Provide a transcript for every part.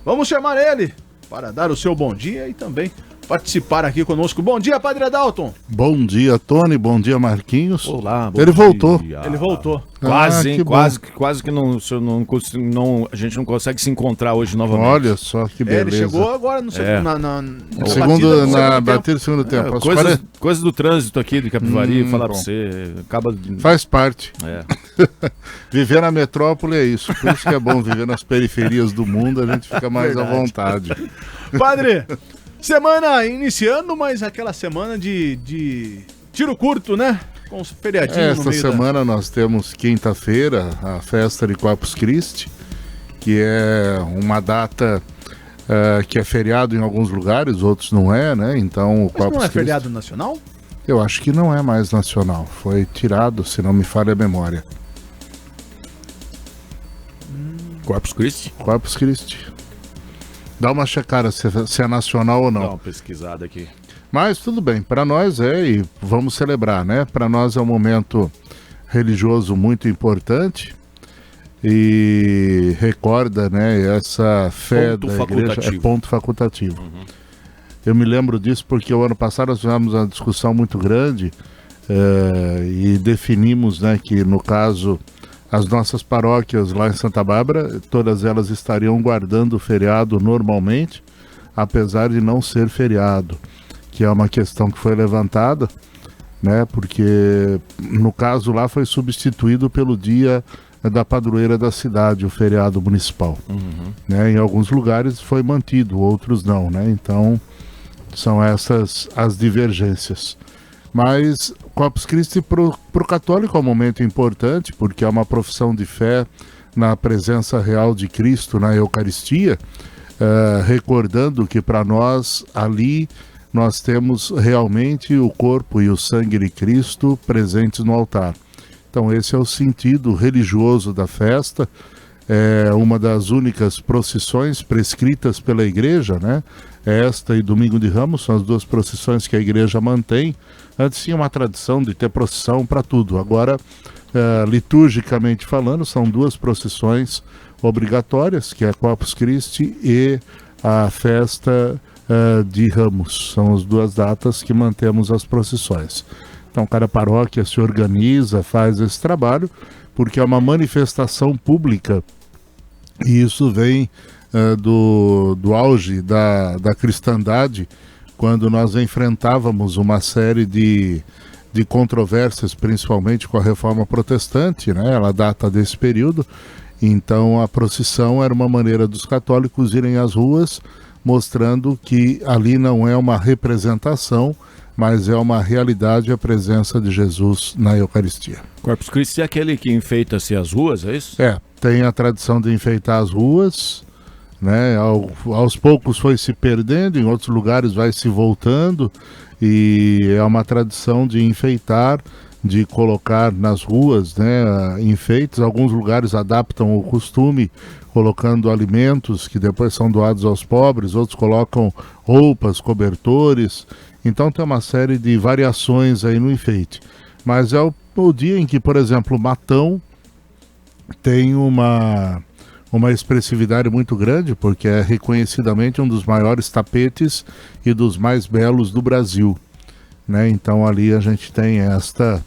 Vamos chamar ele para dar o seu bom dia e também participar aqui conosco. Bom dia, Padre Adalton. Bom dia, Tony. Bom dia, Marquinhos. Olá, bom Ele dia. voltou. Ele voltou. Quase, hein? Que Quase que não, a gente não consegue se encontrar hoje novamente. Olha só que beleza. Ele chegou agora no na batida do segundo tempo. Coisas do trânsito aqui de Capivari, falar pra você, acaba... Faz parte. Viver na metrópole é isso. Por isso que é bom viver nas periferias do mundo, a gente fica mais à vontade. Padre, semana iniciando, mas aquela semana de tiro curto, né? Com os feriadinhos Esta semana nós temos quinta-feira a festa de Corpus Christi, que é uma data que é feriado em alguns lugares, outros não é, né? Então o Corpus não é Christi... feriado nacional? Eu acho que não é mais nacional. Foi tirado, se não me falha a memória. Corpus Christi? Corpus Christi. Dá uma checada se é nacional ou não. Dá uma pesquisada aqui. Mas tudo bem, para nós e vamos celebrar, né? Para nós é um momento religioso muito importante e recorda, né, essa fé da igreja, é ponto facultativo. Eu me lembro disso porque o ano passado nós tivemos uma discussão muito grande e definimos, né, que no caso as nossas paróquias lá em Santa Bárbara, todas elas estariam guardando o feriado normalmente, apesar de não ser feriado, que é uma questão que foi levantada, né, porque no caso lá foi substituído pelo dia da padroeira da cidade, o feriado municipal. Né, em alguns lugares foi mantido, outros não, né, então são essas as divergências. Mas Corpus Christi para o católico é um momento importante, porque é uma profissão de fé na presença real de Cristo na Eucaristia, recordando que para nós ali nós temos realmente o corpo e o sangue de Cristo presentes no altar. Então esse é o sentido religioso da festa, é uma das únicas procissões prescritas pela igreja, né? Esta e Domingo de Ramos são as duas procissões que a igreja mantém. Antes tinha uma tradição de ter procissão para tudo, agora liturgicamente falando são duas procissões obrigatórias, que é a Corpus Christi e a festa de Ramos. São as duas datas que mantemos as procissões. Então cada paróquia se organiza, faz esse trabalho, porque é uma manifestação pública e isso vem do auge da cristandade, quando nós enfrentávamos uma série de controvérsias, principalmente com a Reforma Protestante, né? Ela data desse período. Então a procissão era uma maneira dos católicos irem às ruas, mostrando que ali não é uma representação, mas é uma realidade a presença de Jesus na Eucaristia. Corpus Christi é aquele que enfeita-se as ruas, é isso? Tem a tradição de enfeitar as ruas, né? Aos poucos foi se perdendo, em outros lugares vai se voltando, e é uma tradição de enfeitar, de colocar nas ruas, né, enfeites. Alguns lugares adaptam o costume, colocando alimentos que depois são doados aos pobres, outros colocam roupas, cobertores. Então tem uma série de variações aí no enfeite. Mas é o dia em que, por exemplo, Matão tem uma expressividade muito grande, porque é reconhecidamente um dos maiores tapetes e dos mais belos do Brasil, né? Então ali a gente tem esta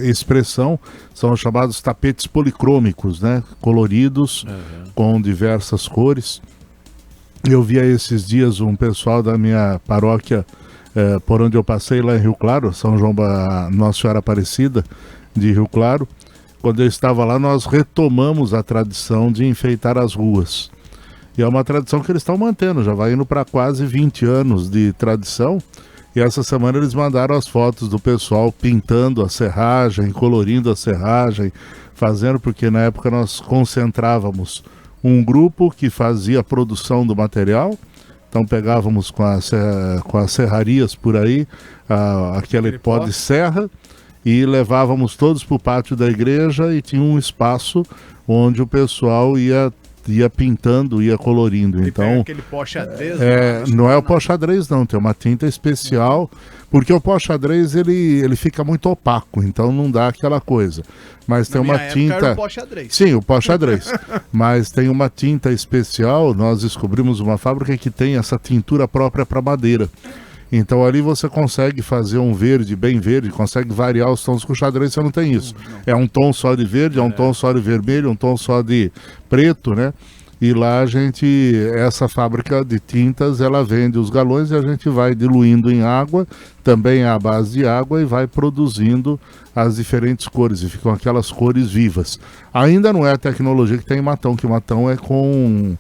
expressão, são os chamados tapetes policrômicos, né? Coloridos, com diversas cores. Eu vi esses dias um pessoal da minha paróquia, por onde eu passei lá em Rio Claro, São João Nossa Senhora Aparecida de Rio Claro. Quando eu estava lá, nós retomamos a tradição de enfeitar as ruas. E é uma tradição que eles estão mantendo, já vai indo para quase 20 anos de tradição. E essa semana eles mandaram as fotos do pessoal pintando a serragem, colorindo a serragem, fazendo, porque na época nós concentrávamos um grupo que fazia a produção do material. Então pegávamos com as serrarias por aí, aquele pó de serra, e levávamos todos para o pátio da igreja e tinha um espaço onde o pessoal ia ia pintando, ia colorindo. Ele pega Então, aquele pó xadrez. não é o pó xadrez não, tem uma tinta especial, porque o pó xadrez ele fica muito opaco, então não dá aquela coisa. Mas tem uma tinta... Era o pó xadrez. Sim, o pó xadrez. Mas tem uma tinta especial, nós descobrimos uma fábrica que tem essa tintura própria para madeira. Então ali você consegue fazer um verde bem verde, consegue variar os tons. Com o xadrez você não tem isso. É um tom só de verde, é um tom só de vermelho, um tom só de preto, né? E lá essa fábrica de tintas, ela vende os galões e a gente vai diluindo em água, também à base de água, e vai produzindo as diferentes cores, e ficam aquelas cores vivas. Ainda não é a tecnologia que tem em Matão, que Matão é com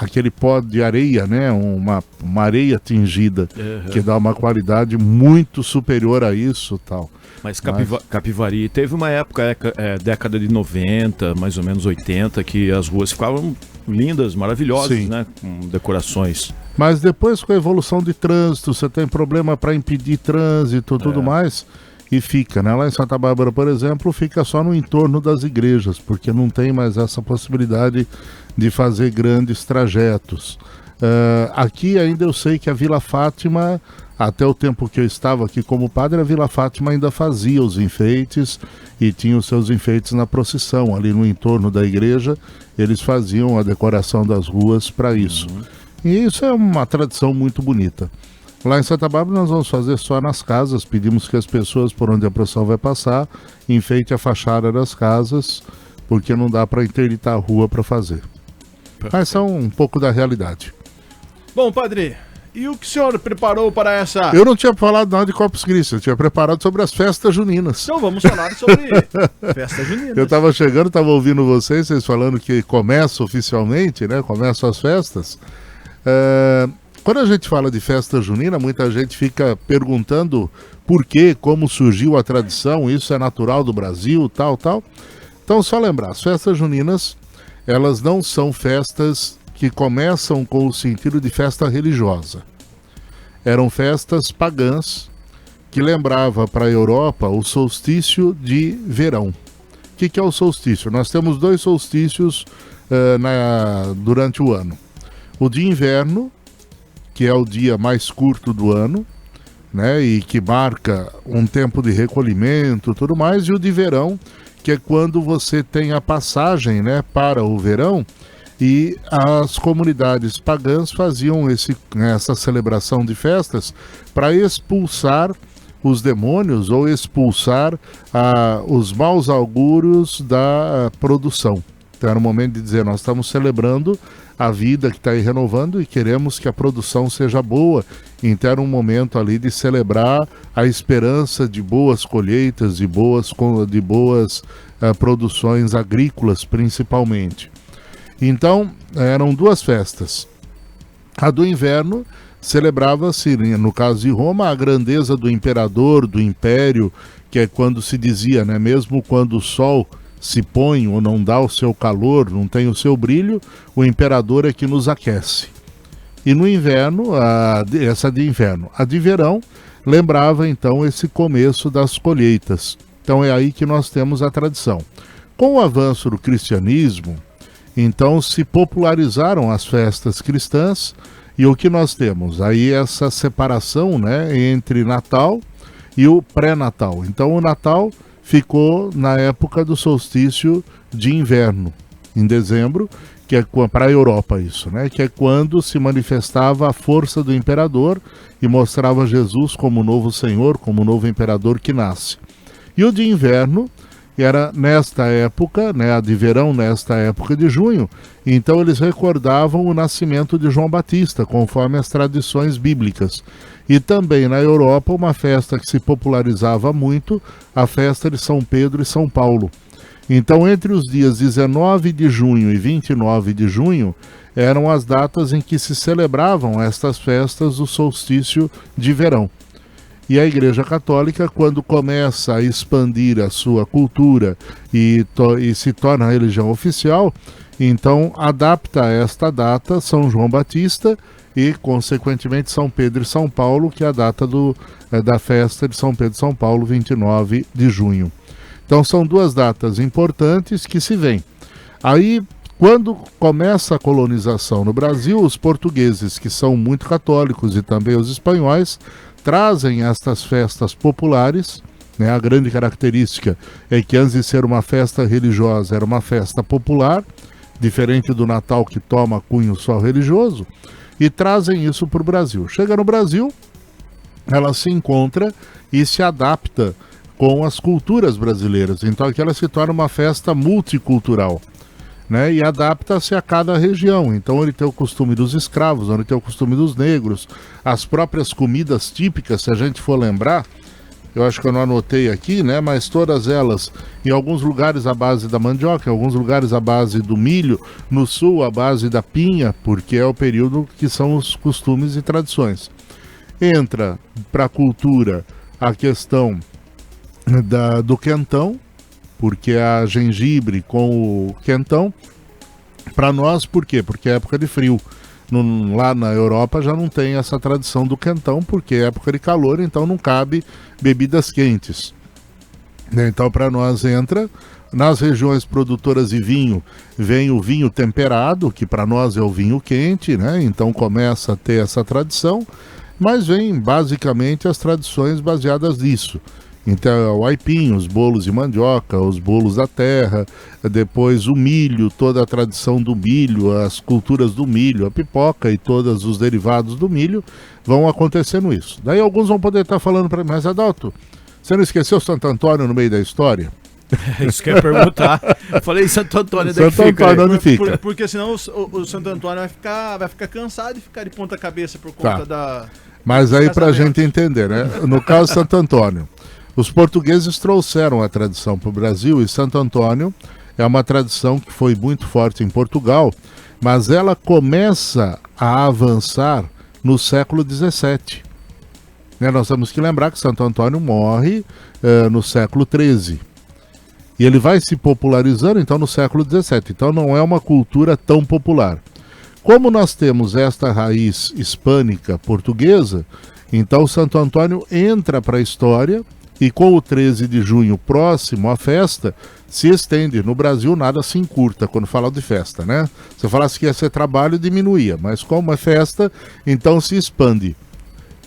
aquele pó de areia, né? Uma areia tingida, que dá uma qualidade muito superior a isso, tal. Mas Capivari teve uma época, década de 90, mais ou menos 80, que as ruas ficavam lindas, maravilhosas, Sim. né? Com decorações. Mas depois, com a evolução de trânsito, você tem problema para impedir trânsito, tudo mais, e fica, né? Lá em Santa Bárbara, por exemplo, fica só no entorno das igrejas, porque não tem mais essa possibilidade de fazer grandes trajetos. Aqui ainda eu sei que a Vila Fátima, até o tempo que eu estava aqui como padre, a Vila Fátima ainda fazia os enfeites e tinha os seus enfeites na procissão. Ali no entorno da igreja, eles faziam a decoração das ruas para isso. E isso é uma tradição muito bonita. Lá em Santa Bárbara nós vamos fazer só nas casas, pedimos que as pessoas por onde a procissão vai passar enfeite a fachada das casas, porque não dá para interditar a rua para fazer. Mas são um pouco da realidade. Bom, padre, e o que o senhor preparou para essa... Eu não tinha falado nada de Corpus Christi, eu tinha preparado sobre as festas juninas. Então vamos falar sobre festa junina. Eu estava chegando, estava ouvindo vocês falando que começa oficialmente, né? Começam as festas. Quando a gente fala de festa junina, muita gente fica perguntando por quê, como surgiu a tradição, isso é natural do Brasil, tal. Então, só lembrar, as festas juninas, elas não são festas que começam com o sentido de festa religiosa. Eram festas pagãs que lembrava para a Europa o solstício de verão. O que é o solstício? Nós temos 2 solstícios durante o ano. O de inverno, que é o dia mais curto do ano, né, e que marca um tempo de recolhimento e tudo mais, e o de verão, que é quando você tem a passagem, né, para o verão, e as comunidades pagãs faziam essa celebração de festas para expulsar os demônios ou expulsar os maus augúrios da produção. Então era o momento de dizer, nós estamos celebrando a vida que está aí renovando e queremos que a produção seja boa. Então era um momento ali de celebrar a esperança de boas colheitas, de boas produções agrícolas principalmente. Então eram 2 festas. A do inverno celebrava-se, no caso de Roma, a grandeza do imperador, do império, que é quando se dizia, né, mesmo quando o sol se põe ou não dá o seu calor, não tem o seu brilho, o imperador é que nos aquece. E no inverno, essa de inverno. A de verão lembrava então esse começo das colheitas. Então é aí que nós temos a tradição. Com o avanço do cristianismo, então se popularizaram as festas cristãs, e o que nós temos? Aí essa separação, né, entre Natal e o pré-natal. Então o Natal ficou na época do solstício de inverno, em dezembro, que é para a Europa isso, né? Que é quando se manifestava a força do imperador e mostrava Jesus como novo Senhor, como novo imperador que nasce. E o de inverno era nesta época, né? A de verão nesta época de junho, então eles recordavam o nascimento de João Batista, conforme as tradições bíblicas. E também na Europa uma festa que se popularizava muito, a festa de São Pedro e São Paulo. Então entre os dias 19 de junho e 29 de junho eram as datas em que se celebravam estas festas do solstício de verão. E a Igreja Católica, quando começa a expandir a sua cultura e se torna a religião oficial, então adapta a esta data São João Batista e, consequentemente, São Pedro e São Paulo, que é a data da festa de São Pedro e São Paulo, 29 de junho. Então são 2 datas importantes que se vêm. Aí Quando começa a colonização no Brasil, os portugueses, que são muito católicos, e também os espanhóis, trazem estas festas populares, né? A grande característica é que antes de ser uma festa religiosa, era uma festa popular, diferente do Natal que toma cunho só religioso, e trazem isso para o Brasil. Chega no Brasil, ela se encontra e se adapta com as culturas brasileiras, então aqui ela se torna uma festa multicultural, né? E adapta-se a cada região. Então ele tem o costume dos escravos, ele tem o costume dos negros, as próprias comidas típicas, se a gente for lembrar, eu acho que eu não anotei aqui, né? Mas todas elas, em alguns lugares à base da mandioca, em alguns lugares à base do milho, no sul à base da pinha, porque é o período que são os costumes e tradições. Entra para a cultura a questão do quentão, porque a gengibre com o quentão, para nós, por quê? Porque é época de frio. Lá na Europa já não tem essa tradição do quentão, porque é época de calor, então não cabe bebidas quentes. Então para nós entra, nas regiões produtoras de vinho, vem o vinho temperado, que para nós é o vinho quente, né? Então começa a ter essa tradição, mas vem basicamente as tradições baseadas nisso. Então, o aipim, os bolos de mandioca, os bolos da terra, depois o milho, toda a tradição do milho, as culturas do milho, a pipoca e todos os derivados do milho vão acontecendo isso. Daí alguns vão poder estar falando para mim, mas Adalto, você não esqueceu Santo Antônio no meio da história? Isso que eu ia perguntar. Eu falei Santo Antônio, Santo Antônio onde fica? Porque senão o Santo Antônio vai ficar cansado de ficar de ponta cabeça por conta da... Mas aí para a gente entender, né? No caso Santo Antônio, os portugueses trouxeram a tradição para o Brasil e Santo Antônio é uma tradição que foi muito forte em Portugal, mas ela começa a avançar no século XVII. Né? Nós temos que lembrar que Santo Antônio morre no século XIII. E ele vai se popularizando então no século XVII. Então não é uma cultura tão popular. Como nós temos esta raiz hispânica portuguesa, então Santo Antônio entra para a história. E com o 13 de junho próximo, a festa se estende. No Brasil nada se encurta quando fala de festa, né? Se eu falasse que ia ser trabalho, diminuía. Mas como é festa, então se expande.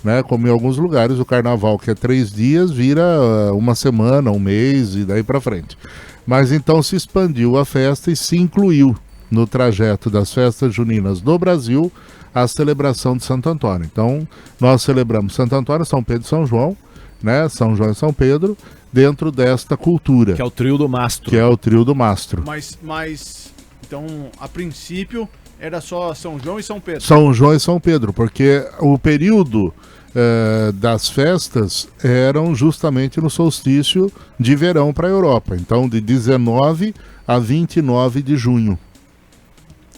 Né? Como em alguns lugares o carnaval, que é 3 dias, vira uma semana, um mês e daí para frente. Mas então se expandiu a festa e se incluiu no trajeto das festas juninas do Brasil a celebração de Santo Antônio. Então nós celebramos Santo Antônio, São Pedro e São João, né? São João e São Pedro, dentro desta cultura. Que é o trio do mastro. Que é o trio do mastro. Mas então, a princípio, era só São João e São Pedro. São João e São Pedro, porque o período das festas eram justamente no solstício de verão para a Europa. Então, de 19 a 29 de junho.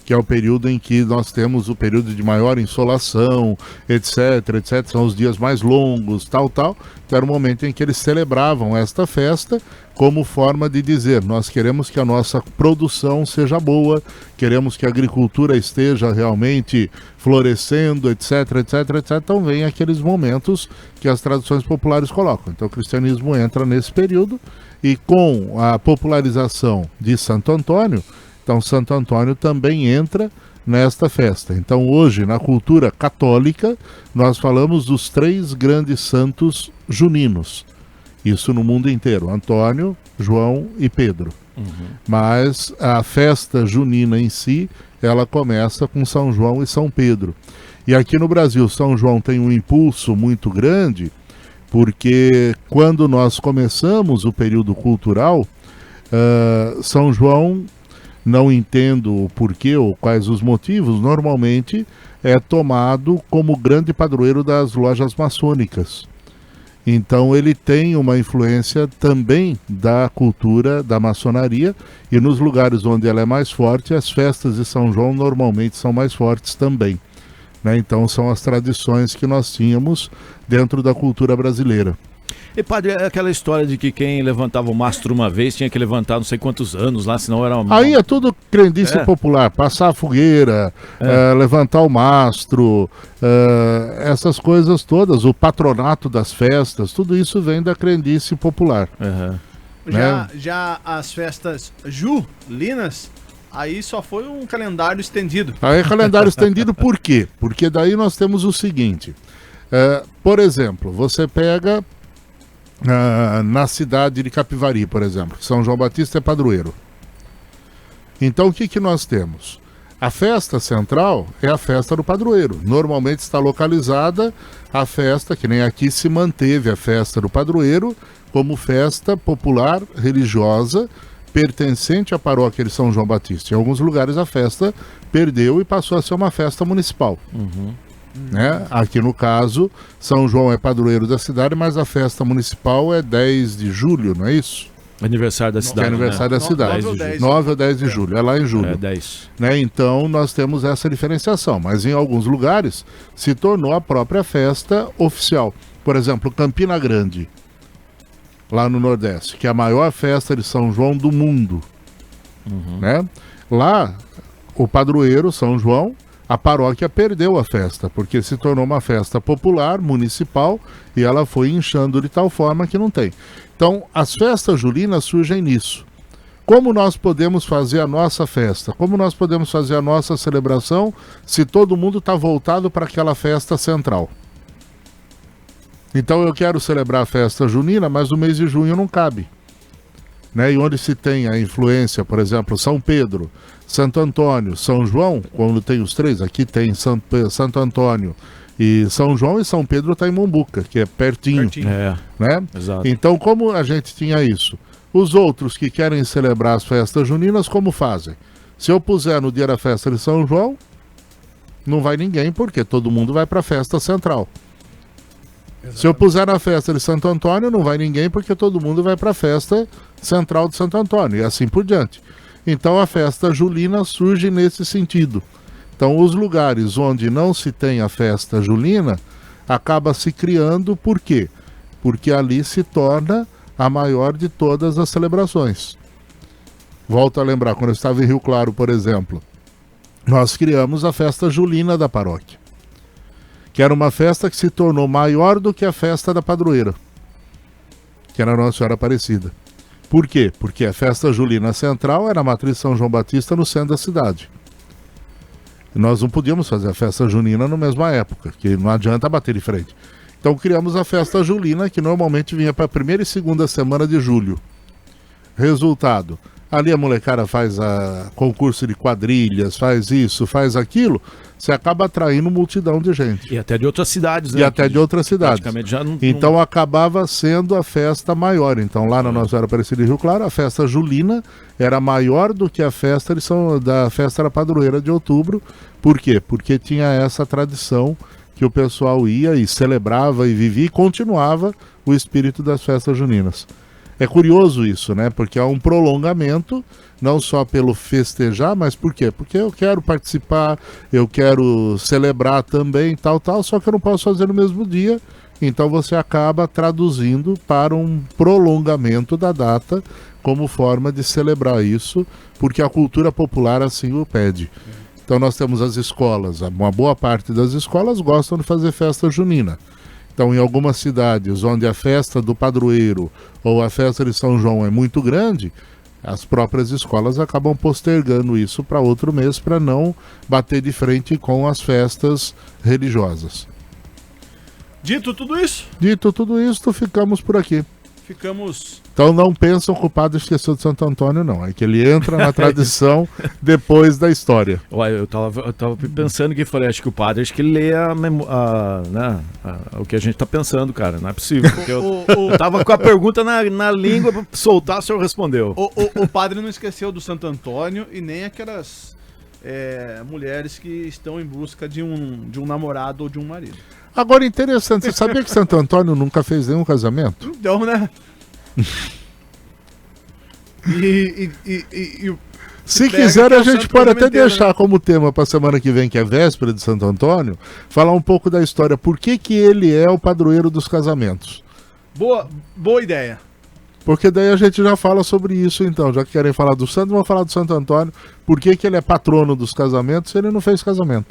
Que é o período em que nós temos o período de maior insolação, etc, etc. São os dias mais longos, tal. Então era o momento em que eles celebravam esta festa como forma de dizer, nós queremos que a nossa produção seja boa, queremos que a agricultura esteja realmente florescendo, etc, etc, etc. Então vem aqueles momentos que as tradições populares colocam. Então o cristianismo entra nesse período e com a popularização de Santo Antônio, então Santo Antônio também entra nesta festa. Então hoje, na cultura católica, nós falamos dos 3 grandes santos juninos. Isso no mundo inteiro, Antônio, João e Pedro. Mas a festa junina em si, ela começa com São João e São Pedro. E aqui no Brasil, São João tem um impulso muito grande, porque quando nós começamos o período cultural, São João... Não entendo o porquê ou quais os motivos, normalmente é tomado como grande padroeiro das lojas maçônicas. Então ele tem uma influência também da cultura da maçonaria e nos lugares onde ela é mais forte, as festas de São João normalmente são mais fortes também. Né? Então são as tradições que nós tínhamos dentro da cultura brasileira. E padre, aquela história de que quem levantava o mastro uma vez tinha que levantar não sei quantos anos lá, senão era uma... Aí é tudo crendice popular, passar a fogueira, levantar o mastro, essas coisas todas, o patronato das festas, tudo isso vem da crendice popular. Já as festas julinas Aí só foi um calendário estendido. Aí calendário estendido por quê? Porque daí nós temos o seguinte, por exemplo, você pega na cidade de Capivari, por exemplo, São João Batista é padroeiro. Então o que nós temos? A festa central é a festa do padroeiro. Normalmente está localizada a festa, que nem aqui se manteve a festa do padroeiro, como festa popular religiosa pertencente à paróquia de São João Batista. Em alguns lugares a festa perdeu e passou a ser uma festa municipal. Né? Aqui no caso, São João é padroeiro da cidade, mas a festa municipal é 10 de julho, não é isso? Aniversário da cidade. É aniversário da cidade. 9 ou 10 de julho. É lá em julho. 10. Né? Então nós temos essa diferenciação. Mas em alguns lugares se tornou a própria festa oficial. Por exemplo, Campina Grande, lá no Nordeste, que é a maior festa de São João do mundo. Né? Lá, o padroeiro, São João, a paróquia perdeu a festa, porque se tornou uma festa popular, municipal, e ela foi inchando de tal forma que não tem. Então, as festas julinas surgem nisso. Como nós podemos fazer a nossa festa? Como nós podemos fazer a nossa celebração se todo mundo está voltado para aquela festa central? Então eu quero celebrar a festa junina, mas o mês de junho não cabe. Né? E onde se tem a influência, por exemplo, São Pedro, Santo Antônio, São João, quando tem os três, aqui tem Santo Antônio e São João, e São Pedro está em Mombuca, que é pertinho. Né? Exato. Então, como a gente tinha isso? Os outros que querem celebrar as festas juninas, como fazem? Se eu puser no dia da festa de São João, não vai ninguém, porque todo mundo vai para a festa central. Exatamente. Se eu puser na festa de Santo Antônio, não vai ninguém, porque todo mundo vai para a festa central de Santo Antônio, e assim por diante. Então a festa julina surge nesse sentido. Então os lugares onde não se tem a festa julina, acaba se criando, por quê? Porque ali se torna a maior de todas as celebrações. Volto a lembrar, quando eu estava em Rio Claro, por exemplo, nós criamos a festa julina da paróquia, que era uma festa que se tornou maior do que a festa da padroeira, que era a Nossa Senhora Aparecida. Por quê? Porque a festa julina central era a matriz São João Batista no centro da cidade. E nós não podíamos fazer a festa junina na mesma época, que não adianta bater de frente. Então criamos a festa julina, que normalmente vinha para a primeira e segunda semana de julho. Resultado, ali a molecada faz concurso de quadrilhas, faz isso, faz aquilo, você acaba atraindo multidão de gente. E até de outras cidades, né? E até de outras cidades. Já então acabava sendo a festa maior. Então lá na Nossa Senhora Aparecida de Rio Claro, a festa julina era maior do que a festa da festa da padroeira de outubro. Por quê? Porque tinha essa tradição que o pessoal ia e celebrava e vivia e continuava o espírito das festas juninas. É curioso isso, né? Porque há um prolongamento, não só pelo festejar, mas por quê? Porque eu quero participar, eu quero celebrar também, tal, só que eu não posso fazer no mesmo dia, então você acaba traduzindo para um prolongamento da data como forma de celebrar isso, porque a cultura popular assim o pede. Então nós temos as escolas, uma boa parte das escolas gostam de fazer festa junina. Então, em algumas cidades onde a festa do padroeiro ou a festa de São João é muito grande, as próprias escolas acabam postergando isso para outro mês para não bater de frente com as festas religiosas. Dito tudo isso? Dito tudo isso, ficamos por aqui. Ficamos... Então não pensam que o padre esqueceu de Santo Antônio, não. É que ele entra na tradição depois da história. Olha, eu tava pensando que falei, acho que o padre ele lê o que a gente tá pensando, cara. Não é possível. Porque eu tava com a pergunta na língua pra soltar, o senhor respondeu. O padre não esqueceu do Santo Antônio e nem aquelas mulheres que estão em busca de um namorado ou de um marido. Agora, interessante, você sabia que Santo Antônio nunca fez nenhum casamento? Então, né? Se quiser, a gente pode até deixar como tema para a semana que vem, que é véspera de Santo Antônio, falar um pouco da história. Por que ele é o padroeiro dos casamentos? Boa ideia. Porque daí a gente já fala sobre isso, então. Já que querem falar do santo, vamos falar do Santo Antônio. Por que ele é patrono dos casamentos se ele não fez casamento?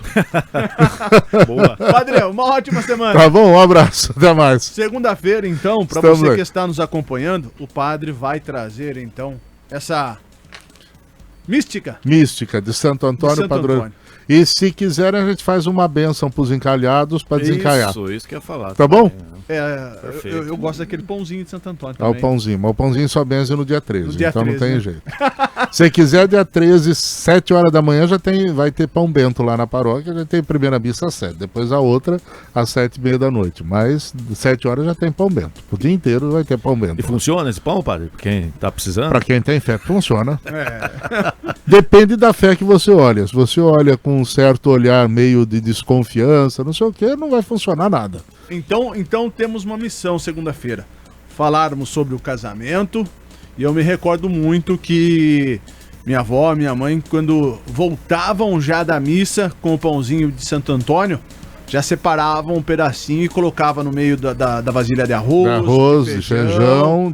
Boa. Padre, uma ótima semana. Tá bom, um abraço. Até mais. Segunda-feira, então, para você que está nos acompanhando, o padre vai trazer, então, essa Mística, de Santo Antônio, padroeiro. E se quiserem, a gente faz uma bênção pros encalhados para desencalhar. Isso que eu ia falar. Tá bom? Eu gosto daquele pãozinho de Santo Antônio também. O pãozinho, mas o pãozinho só benze no dia 13, então 13, não tem né? jeito. Se quiser, dia 13, 7 horas da manhã, vai ter pão bento lá na paróquia, já tem a primeira missa às 7, depois a outra às 7h30 da noite, mas 7 horas já tem pão bento, o dia inteiro vai ter pão bento. E funciona esse pão, padre? Pra quem tá precisando? Pra quem tem fé, funciona. Depende da fé que você olha. Se você olha com um certo olhar meio de desconfiança, não sei o que, não vai funcionar nada. Então temos uma missão segunda-feira. Falarmos sobre o casamento. E eu me recordo muito que minha avó, minha mãe, quando voltavam já da missa com o pãozinho de Santo Antônio, já separavam um pedacinho e colocavam no meio da vasilha de arroz. De feijão,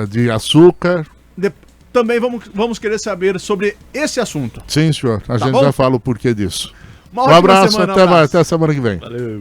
de açúcar. Também vamos querer saber sobre esse assunto. Sim, senhor. A gente já fala o porquê disso. Um abraço, até semana que vem. Valeu.